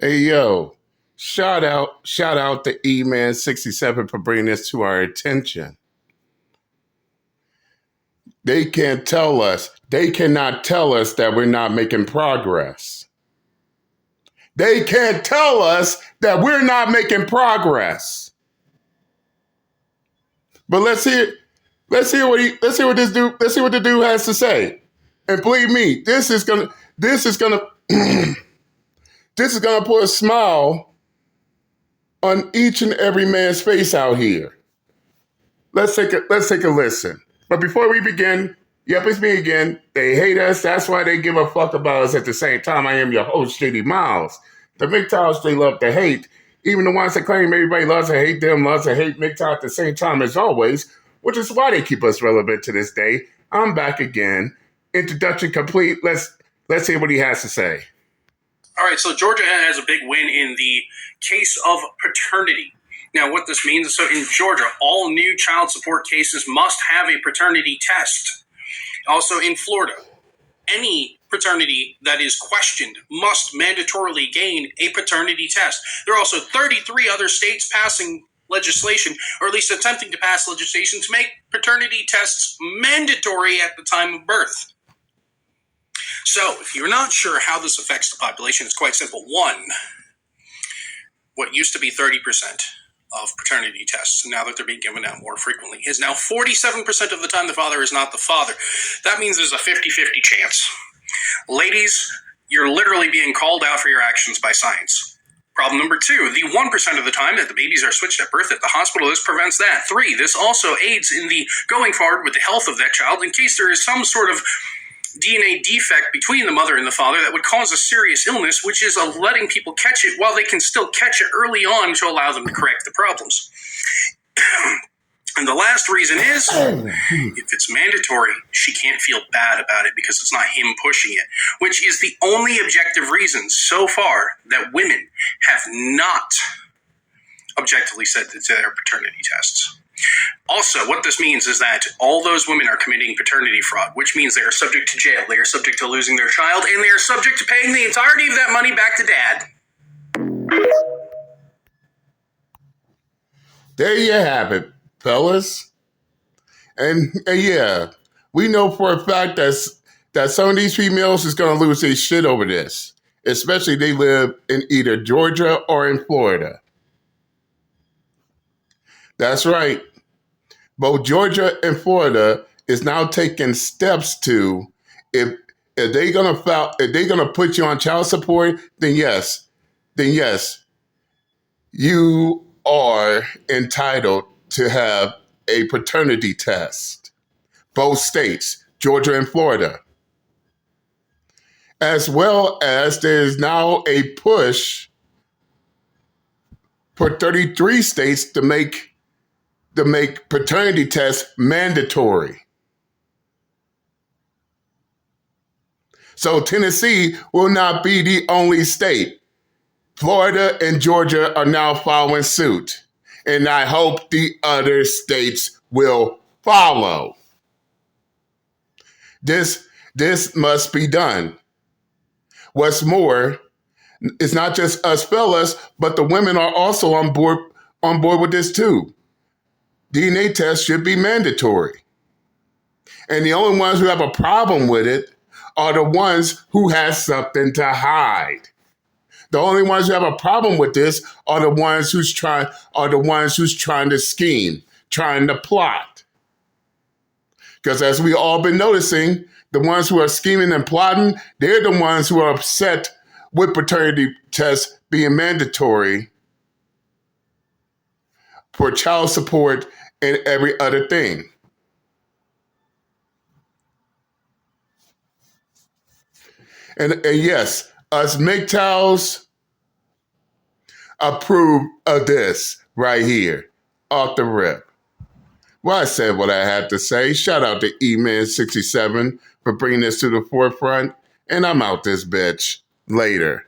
Hey yo, shout out to E-Man67 for bringing this to our attention. They cannot tell us that we're not making progress. They can't tell us that we're not making progress. But let's hear what the dude has to say. And believe me, this is gonna this is gonna put a smile on each and every man's face out here. Let's take a listen. But before we begin, yep, it's me again. They hate us. That's why they give a fuck about us at the same time. I am your host, JD Miles. The MGTOWs, they love to hate. Even the ones that claim everybody loves to hate them, loves to hate MGTOW at the same time as always, which is why they keep us relevant to this day. I'm back again. Introduction complete. Let's hear what he has to say. All right, so Georgia has a big win in the case of paternity. Now, what this means is, so in Georgia, all new child support cases must have a paternity test. Also in Florida, any paternity that is questioned must mandatorily gain a paternity test. There are also 33 other states passing legislation, or at least attempting to pass legislation to make paternity tests mandatory at the time of birth. So, if you're not sure how this affects the population, it's quite simple. One, what used to be 30% of paternity tests, now that they're being given out more frequently, is now 47% of the time the father is not the father. That means there's a 50-50 chance. Ladies, you're literally being called out for your actions by science. Problem number two, the 1% of the time that the babies are switched at birth at the hospital, this prevents that. Three, this also aids in the going forward with the health of that child in case there is some sort of DNA defect between the mother and the father that would cause a serious illness, which is letting people catch it while they can still catch it early on to allow them to correct the problems. And the last reason is, if it's mandatory, she can't feel bad about it because it's not him pushing it, which is the only objective reason so far that women have not objectively said to their paternity tests. Also, what this means is that all those women are committing paternity fraud, which means they are subject to jail, they are subject to losing their child, and they are subject to paying the entirety of that money back to dad. There you have it, fellas. And yeah, we know for a fact that some of these females is going to lose their shit over this, especially if they live in either Georgia or in Florida. That's right. Both Georgia and Florida is now taking steps to, if they're gonna put you on child support, then yes, you are entitled to have a paternity test. Both states, Georgia and Florida. As well as there's now a push for 33 states to make paternity tests mandatory. So Tennessee will not be the only state. Florida and Georgia are now following suit. And I hope the other states will follow. This must be done. What's more, it's not just us fellas, but the women are also on board with this too. DNA tests should be mandatory. And the only ones who have a problem with it are the ones who have something to hide. The only ones who have a problem with this are the ones who's trying to scheme, trying to plot. Because as we all been noticing, the ones who are scheming and plotting, they're the ones who are upset with paternity tests being mandatory for child support and every other thing. And yes, us MGTOWs approve of this right here, off the rip. Well, I said what I had to say. Shout out to E-Man67 for bringing this to the forefront. And I'm out this bitch. Later.